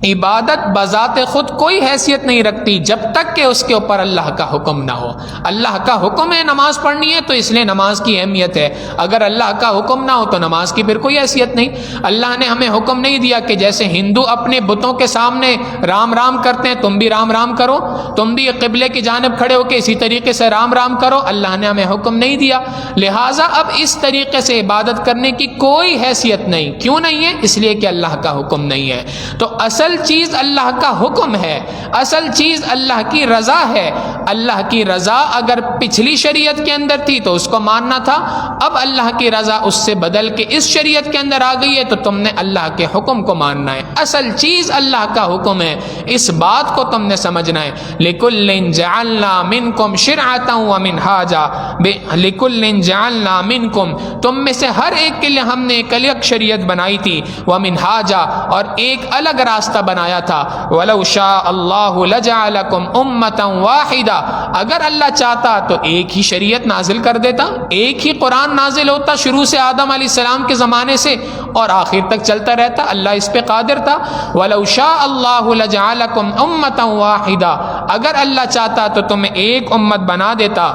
عبادت بذات خود کوئی حیثیت نہیں رکھتی جب تک کہ اس کے اوپر اللہ کا حکم نہ ہو۔ اللہ کا حکم ہے نماز پڑھنی ہے تو اس لیے نماز کی اہمیت ہے، اگر اللہ کا حکم نہ ہو تو نماز کی پھر کوئی حیثیت نہیں۔ اللہ نے ہمیں حکم نہیں دیا کہ جیسے ہندو اپنے بتوں کے سامنے رام رام کرتے ہیں تم بھی رام رام کرو، تم بھی قبلے کی جانب کھڑے ہو کے اسی طریقے سے رام رام کرو، اللہ نے ہمیں حکم نہیں دیا، لہٰذا اب اس طریقے سے عبادت کرنے کی کوئی حیثیت نہیں۔ کیوں نہیں ہے؟ اس لیے کہ اللہ کا حکم نہیں ہے۔ تو اصل چیز اللہ کا حکم ہے، اصل چیز اللہ کی رضا ہے۔ اللہ کی رضا اگر پچھلی شریعت کے اندر تھی تو اس کو ماننا تھا، اب اللہ کی رضا اس سے بدل کے اس شریعت کے اندر آ گئی ہے تو تم نے اللہ کے حکم کو ماننا ہے۔ اصل چیز اللہ کا حکم ہے، اس بات کو تم نے سمجھنا ہے۔ لِكُلٍّ جَعَلْنَا مِنْكُمْ شِرْعَةً وَمِنْهَاجًا، لِكُلٍّ جَعَلْنَا مِنْكُمْ، تم میں سے ہر ایک کے لیے ہم نے ایک الگ شریعت بنائی تھی، وَمِنْهَاجًا، اور ایک الگ راستہ بنایا تھا۔ وَلَوْ شَاءَ اللَّهُ لَجَعَلَكُمْ أُمَّةً وَاحِدَةً، اگر اللہ چاہتا تو ایک ہی شریعت نازل کر دیتا، ایک ہی قرآن نازل ہوتا شروع سے آدم علیہ السلام کے زمانے سے اور آخر تک چلتا رہتا، اللہ اس پہ قادر تھا۔ وَلَوْ شَاءَ اللَّهُ لَجَعَلَكُمْ أُمَّةً وَاحِدَةً، اگر اللہ چاہتا تو تمہیں ایک امت بنا دیتا،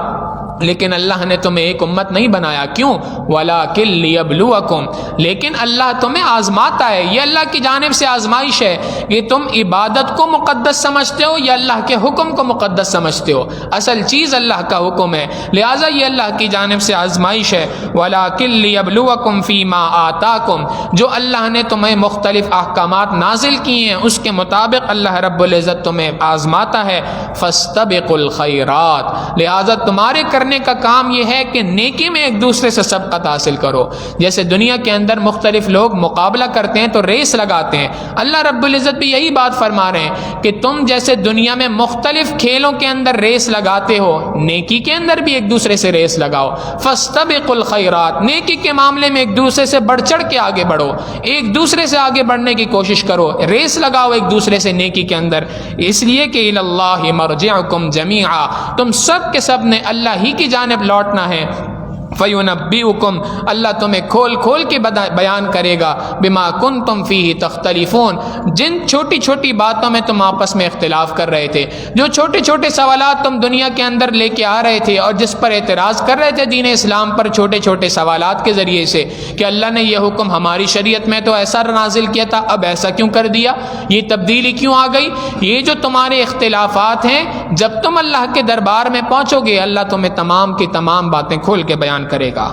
لیکن اللہ نے تمہیں ایک امت نہیں بنایا۔ کیوں؟ وَلَٰكِن لِيَبْلُوَكُمْ، لیکن اللہ تمہیں آزماتا ہے، یہ اللہ کی جانب سے آزمائش ہے کہ تم عبادت کو مقدس سمجھتے ہو یا اللہ کے حکم کو مقدس سمجھتے ہو۔ اصل چیز اللہ کا حکم ہے، لہٰذا یہ اللہ کی جانب سے آزمائش ہے۔ وَلَٰكِن لِيَبْلُوَكُمْ فِي مَا آتَاكُمْ، جو اللہ نے تمہیں مختلف احکامات نازل کیے ہیں اس کے مطابق اللہ رب العزت تمہیں آزماتا ہے۔ فَاسْتَبِقُوا الْخَيْرَاتِ، لہٰذا تمہارے کرنے کا کام یہ ہے کہ نیکی میں ایک دوسرے سے سبقت حاصل کرو۔ جیسے دنیا کے اندر مختلف لوگ مقابلہ کرتے ہیں تو ریس لگاتے ہیں، اللہ رب العزت بھی یہی بات فرما رہے ہیں کہ تم جیسے دنیا میں مختلف کھیلوں کے اندر ریس لگاتے ہو، نیکی کے اندر بھی ایک دوسرے سے ریس لگاؤ۔ فاستبقوا الخیرات، نیکی کے معاملے میں ایک دوسرے سے بڑھ چڑھ کے آگے بڑھو، ایک دوسرے سے آگے بڑھنے کی کوشش کرو، ریس لگاؤ ایک دوسرے سے نیکی کے اندر، اس لیے کہ الی اللہ مرجعکم جمیعا، تم سب کے سب نے اللہ ہی کی جانب لوٹنا ہے۔ فَيُنَبِّئُكُمْ اللہ تمہیں کھول کھول کے بیان کرے گا بِمَا كُنْتُمْ فِيهِ تَخْتَلِفُونَ جن چھوٹی چھوٹی باتوں میں تم آپس میں اختلاف کر رہے تھے، جو چھوٹے چھوٹے سوالات تم دنیا کے اندر لے کے آ رہے تھے اور جس پر اعتراض کر رہے تھے دین اسلام پر چھوٹے چھوٹے سوالات کے ذریعے سے کہ اللہ نے یہ حکم ہماری شریعت میں تو ایسا نازل کیا تھا، اب ایسا کیوں کر دیا، یہ تبدیلی کیوں آ گئی، یہ جو تمہارے اختلافات ہیں جب تم اللہ کے دربار میں پہنچو گے اللہ تمہیں تمام کی تمام باتیں کھول کے بیان کرے گا۔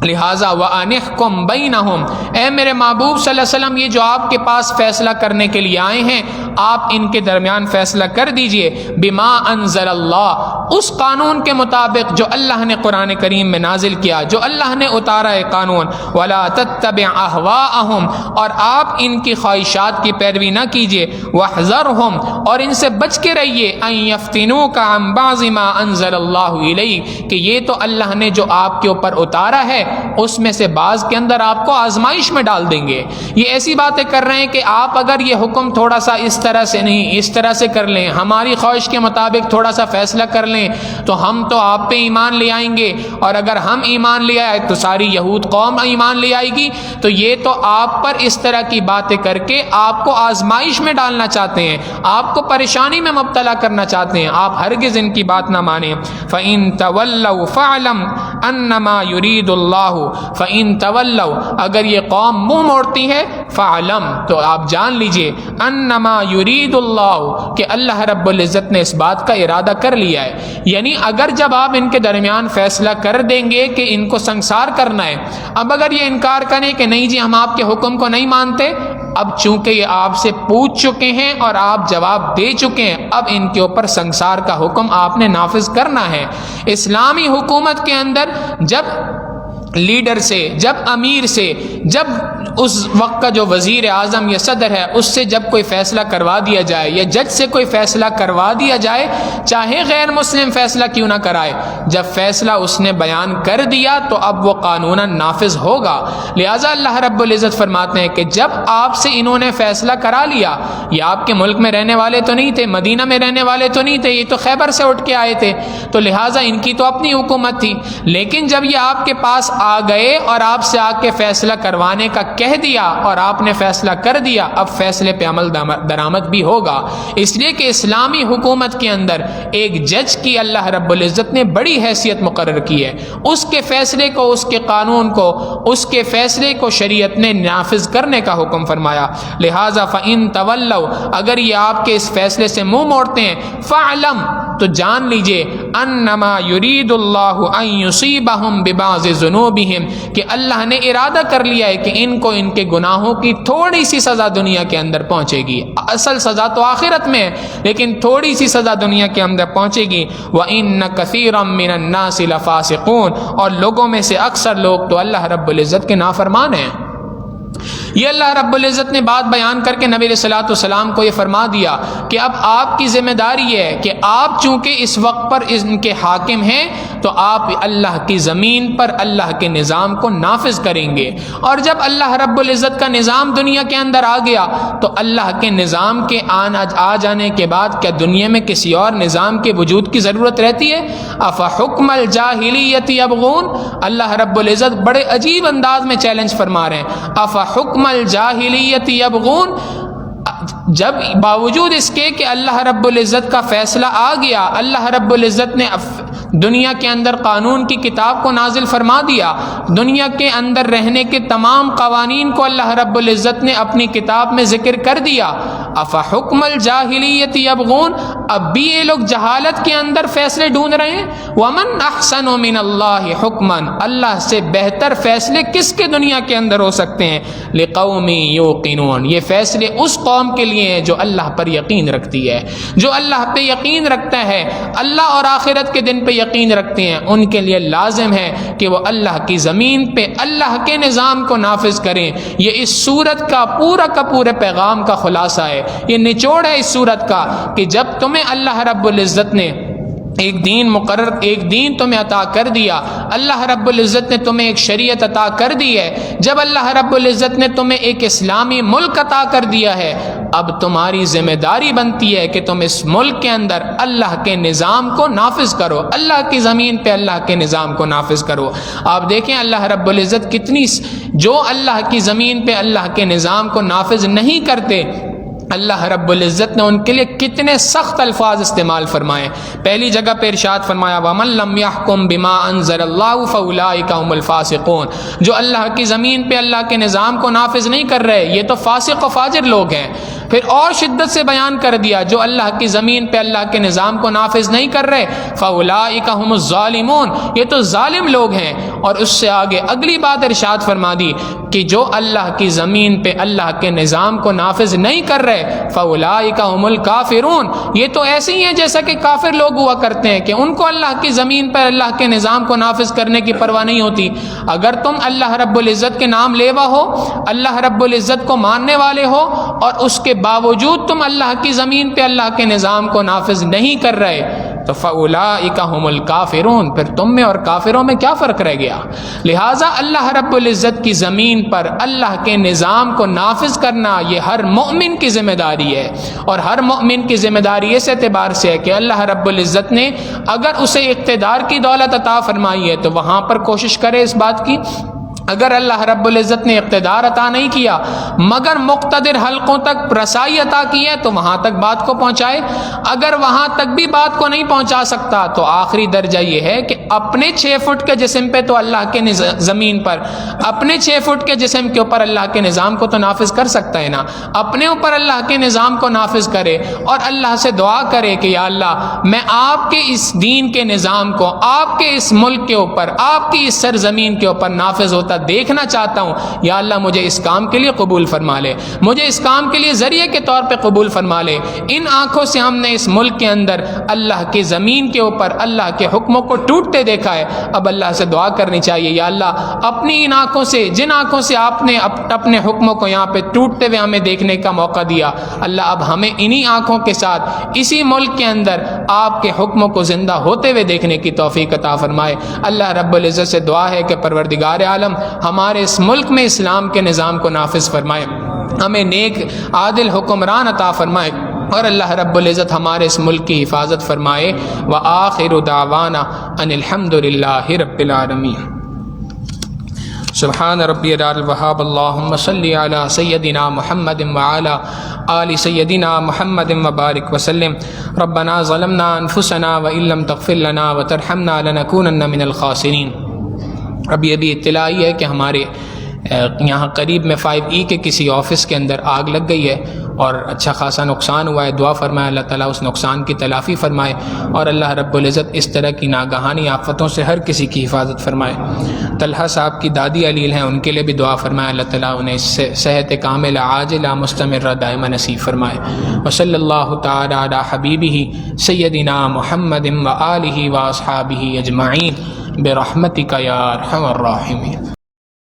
لہٰذا وَأَنِحْكُمْ بَيْنَهُمْ اے میرے محبوب صلی اللہ علیہ وسلم یہ جو آپ کے پاس فیصلہ کرنے کے لیے آئے ہیں آپ ان کے درمیان فیصلہ کر دیجئے بما انزل اللہ اس قانون کے مطابق جو اللہ نے قرآن کریم میں نازل کیا، جو اللہ نے اتارا ہے قانون، وَلَا تَتَّبِعْ أَهْوَاءَهُمْ اور آپ ان کی خواہشات کی پیروی نہ کیجئے، وَاحْذَرْهُمْ اور ان سے بچ کے رہیے أَن يَفْتِنُوكَ عَن بَعْضِ مَا أَنزَلَ اللَّهُ إِلَيْكَ کہ یہ تو اللہ نے جو آپ کے اوپر اتارا ہے اس میں سے بعض کے اندر آپ کو آزمائش میں ڈال دیں گے۔ یہ ایسی باتیں کر رہے ہیں کہ آپ اگر یہ حکم تھوڑا سا اس طرح سے نہیں اس طرح سے کر لیں، ہماری خواہش کے مطابق تھوڑا سا فیصلہ کر لیں تو ہم تو آپ پہ ایمان لے آئیں گے، اور اگر ہم ایمان لے آئے تو ساری یہود قوم ایمان لے آئے گی۔ تو یہ تو آپ پر اس طرح کی باتیں کر کے آپ کو آزمائش میں ڈالنا چاہتے ہیں، آپ کو پریشانی میں مبتلا کرنا چاہتے ہیں، آپ ہرگز ان کی بات نہ مانیں۔ فَإِن تَوَلَّوْا فَاعْلَمْ أَنَّمَا يُرِيدُ اللَّهُ فَإِن تَوَلَّوْا اگر یہ قوم منہ موڑتی ہے فَاعْلَمْ تو آپ جان لیجئے أَنَّمَا يُرِيدُ اللَّهُ کہ اللہ رب العزت نے اس بات کا ارادہ کر لیا ہے، یعنی اگر جب آپ ان کے درمیان فیصلہ کر دیں گے کہ ان کو سنسار کرنا ہے، اب اگر یہ انکار کریں کہ نہیں جی ہم آپ کے حکم کو نہیں مانتے، اب چونکہ یہ آپ سے پوچھ چکے ہیں اور آپ جواب دے چکے ہیں، اب ان کے اوپر سنسار کا حکم آپ نے نافذ کرنا ہے۔ اسلامی حکومت کے اندر جب لیڈر سے، جب امیر سے، جب اس وقت کا جو وزیر اعظم یا صدر ہے اس سے جب کوئی فیصلہ کروا دیا جائے یا جج سے کوئی فیصلہ کروا دیا جائے، چاہے غیر مسلم فیصلہ کیوں نہ کرائے، جب فیصلہ اس نے بیان کر دیا تو اب وہ قانوناً نافذ ہوگا۔ لہٰذا اللہ رب العزت فرماتے ہیں کہ جب آپ سے انہوں نے فیصلہ کرا لیا، یہ آپ کے ملک میں رہنے والے تو نہیں تھے، مدینہ میں رہنے والے تو نہیں تھے، یہ تو خیبر سے اٹھ کے آئے تھے، تو لہٰذا ان کی تو اپنی حکومت تھی، لیکن جب یہ آپ کے پاس آ گئے اور آپ سے آ کے فیصلہ کروانے کا کہہ دیا اور آپ نے فیصلہ کر دیا، اب فیصلے پہ عمل درآمد بھی ہوگا۔ اس لیے کہ اسلامی حکومت کے اندر ایک جج کی اللہ رب العزت نے بڑی حیثیت مقرر کی ہے، اس کے فیصلے کو، اس کے قانون کو، اس کے فیصلے کو شریعت نے نافذ کرنے کا حکم فرمایا۔ لہٰذا فَإِن تَوَلَّوْا اگر یہ آپ کے اس فیصلے سے منہ موڑتے ہیں، فَاعْلَمْ تو جان لیجئے انما یرید اللہ ان یصیبہم ببعض ذنوبہم کہ اللہ نے ارادہ کر لیا ہے کہ ان کو ان کے گناہوں کی تھوڑی سی سزا دنیا کے اندر پہنچے گی، اصل سزا تو آخرت میں ہے لیکن تھوڑی سی سزا دنیا کے اندر پہنچے گی۔ وَإِنَّ كَثِيرًا مِّنَ النَّاسِ لَفَاسِقُونَ اور لوگوں میں سے اکثر لوگ تو اللہ رب العزت کے نافرمان ہیں۔ یہ اللہ رب العزت نے بات بیان کر کے نبی علیہ السلام کو یہ فرما دیا کہ اب آپ کی ذمہ داری ہے کہ آپ چونکہ اس وقت پر ان کے حاکم ہیں تو آپ اللہ کی زمین پر اللہ کے نظام کو نافذ کریں گے، اور جب اللہ رب العزت کا نظام دنیا کے اندر آ گیا تو اللہ کے نظام کے آ جانے کے بعد کیا دنیا میں کسی اور نظام کے وجود کی ضرورت رہتی ہے؟ افحکم الجاہلیت یبغون اللہ رب العزت بڑے عجیب انداز میں چیلنج فرما رہے ہیں، افحکم الجاہلیت یبغون جب باوجود اس کے کہ اللہ رب العزت کا فیصلہ آ گیا، اللہ رب العزت نے دنیا کے اندر قانون کی کتاب کو نازل فرما دیا، دنیا کے اندر رہنے کے تمام قوانین کو اللہ رب العزت نے اپنی کتاب میں ذکر کر دیا، افحکم الجاہلیت یبغون اب بھی یہ لوگ جہالت کے اندر فیصلے ڈھونڈ رہے ہیں۔ ومن احسن من اللہ حکما اللہ سے بہتر فیصلے کس کے دنیا کے اندر ہو سکتے ہیں؟ لقوم یوقنون یہ فیصلے اس قوم کے لیے ہیں جو اللہ پر یقین رکھتی ہے، جو اللہ پہ یقین رکھتا ہے، اللہ اور آخرت کے دن پہ یقین رکھتے ہیں، ان کے لیے لازم ہے کہ وہ اللہ کی زمین پہ اللہ کے نظام کو نافذ کریں۔ یہ اس سورت کا پورے پیغام کا خلاصہ ہے، یہ نچوڑ ہے اس سورت کا کہ جب تمہیں اللہ رب العزت نے ایک دین تمہیں عطا کر دیا، اللہ رب العزت نے تمہیں ایک شریعت عطا کر دی ہے، جب اللہ رب العزت نے تمہیں ایک اسلامی ملک عطا کر دیا ہے، اب تمہاری ذمہ داری بنتی ہے کہ تم اس ملک کے اندر اللہ کے نظام کو نافذ کرو، اللہ کی زمین پہ اللہ کے نظام کو نافذ کرو۔ آپ دیکھیں اللہ رب العزت کتنی، جو اللہ کی زمین پہ اللہ کے نظام کو نافذ نہیں کرتے، اللہ رب العزت نے ان کے لیے کتنے سخت الفاظ استعمال فرمائے۔ پہلی جگہ پہ ارشاد فرمایا وَمَن لَّمْ يَحْكُم بِمَا أَنزَلَ اللَّهُ فَأُولَٰئِكَ هُمُ الْفَاسِقُونَ، جو اللہ کی زمین پہ اللہ کے نظام کو نافذ نہیں کر رہے یہ تو فاسق و فاجر لوگ ہیں۔ پھر اور شدت سے بیان کر دیا جو اللہ کی زمین پہ اللہ کے نظام کو نافذ نہیں کر رہے فَأُولَٰئِكَ هُمُ الظَّالِمُونَ، یہ تو ظالم لوگ ہیں۔ اور اس سے آگے اگلی بات ارشاد فرما دی کہ جو اللہ کی زمین پہ اللہ کے نظام کو نافذ نہیں کر رہے فَأُولَٰئِكَ هُمُ الْكَافِرُونَ، یہ تو ایسے ہی ہیں جیسا کہ کافر لوگ ہوا کرتے ہیں کہ ان کو اللہ کی زمین پر اللہ کے نظام کو نافذ کرنے کی پرواہ نہیں ہوتی۔ اگر تم اللہ رب العزت کے نام لیوا ہو، اللہ رب العزت کو ماننے والے ہو، اور اس کے باوجود تم اللہ کی زمین پہ اللہ کے نظام کو نافذ نہیں کر رہے تو فَأُولَٰئِكَ هُمُ الْكَافِرُونَ، پھر تم میں اور کافروں میں کیا فرق رہ گیا؟ لہٰذا اللہ رب العزت کی زمین پر اللہ کے نظام کو نافذ کرنا یہ ہر مومن کی ذمہ داری ہے، اور ہر مومن کی ذمہ داری اس اعتبار سے ہے کہ اللہ رب العزت نے اگر اسے اقتدار کی دولت عطا فرمائی ہے تو وہاں پر کوشش کرے اس بات کی، اگر اللہ رب العزت نے اقتدار عطا نہیں کیا مگر مقتدر حلقوں تک رسائی عطا کی ہے تو وہاں تک بات کو پہنچائے، اگر وہاں تک بھی بات کو نہیں پہنچا سکتا تو آخری درجہ یہ ہے کہ اپنے 6 فٹ کے جسم پہ تو اللہ کے زمین پر اپنے 6 فٹ کے جسم کے اوپر اللہ کے نظام کو تو نافذ کر سکتا ہے نا، اپنے اوپر اللہ کے نظام کو نافذ کرے اور اللہ سے دعا کرے کہ یا اللہ میں آپ کے اس دین کے نظام کو آپ کے اس ملک کے اوپر آپ کی اس سرزمین کے اوپر نافذ ہوتا دیکھنا چاہتا ہوں، یا اللہ مجھے اس کام کے لیے قبول فرما لے، مجھے اس کام کے لیے ذریعے کے طور پہ قبول فرما لے۔ ان آنکھوں سے ہم نے اس ملک کے اندر اللہ کی زمین کے اوپر اللہ کے حکموں کو ٹوٹتے دیکھا ہے، اب اللہ سے دعا کرنی چاہیے یا اللہ اپنی ان آنکھوں سے، جن آنکھوں سے آپ نے اپنے حکموں کو یہاں پہ ٹوٹتے ہوئے ہمیں دیکھنے کا موقع دیا، اللہ اب ہمیں انہی آنکھوں کے ساتھ اسی ملک کے اندر آپ کے حکموں کو زندہ ہوتے ہوئے دیکھنے کی توفیق عطا فرمائے۔ اللہ رب العزت سے دعا ہے کہ پروردگار عالم ہمارے اس ملک میں اسلام کے نظام کو نافذ فرمائے، ہمیں نیک عادل حکمران عطا فرمائے، اور اللہ رب العزت ہمارے اس ملک کی حفاظت فرمائے۔ وآخر دعوانا ان الحمد للہ رب العالمین۔ سبحان ربی العلی الوہاب، اللہم صلی علی سیدنا محمد وعلی آل سیدنا محمد وبارک وسلم۔ ربنا ظلمنا انفسنا وان لم تغفر لنا وترحمنا لنکونن من الخاسرین۔ ابھی اطلاع آئی ہے کہ ہمارے یہاں قریب میں 5E کے کسی آفس کے اندر آگ لگ گئی ہے اور اچھا خاصا نقصان ہوا ہے۔ دعا فرمائے اللہ تعالیٰ اس نقصان کی تلافی فرمائے، اور اللہ رب العزت اس طرح کی ناگہانی آفتوں سے ہر کسی کی حفاظت فرمائے۔ طلحہ صاحب کی دادی علیل ہیں، ان کے لیے بھی دعا فرمائے اللہ تعالیٰ انہیں صحت کاملہ عاجلہ مستمرہ دائمہ نصیب فرمائے۔ وصلی اللہ تعالی علی حبیبہ سیدنا محمد وآلہ واصحابہ اجمعین برحمتک یا ارحم الراحمین۔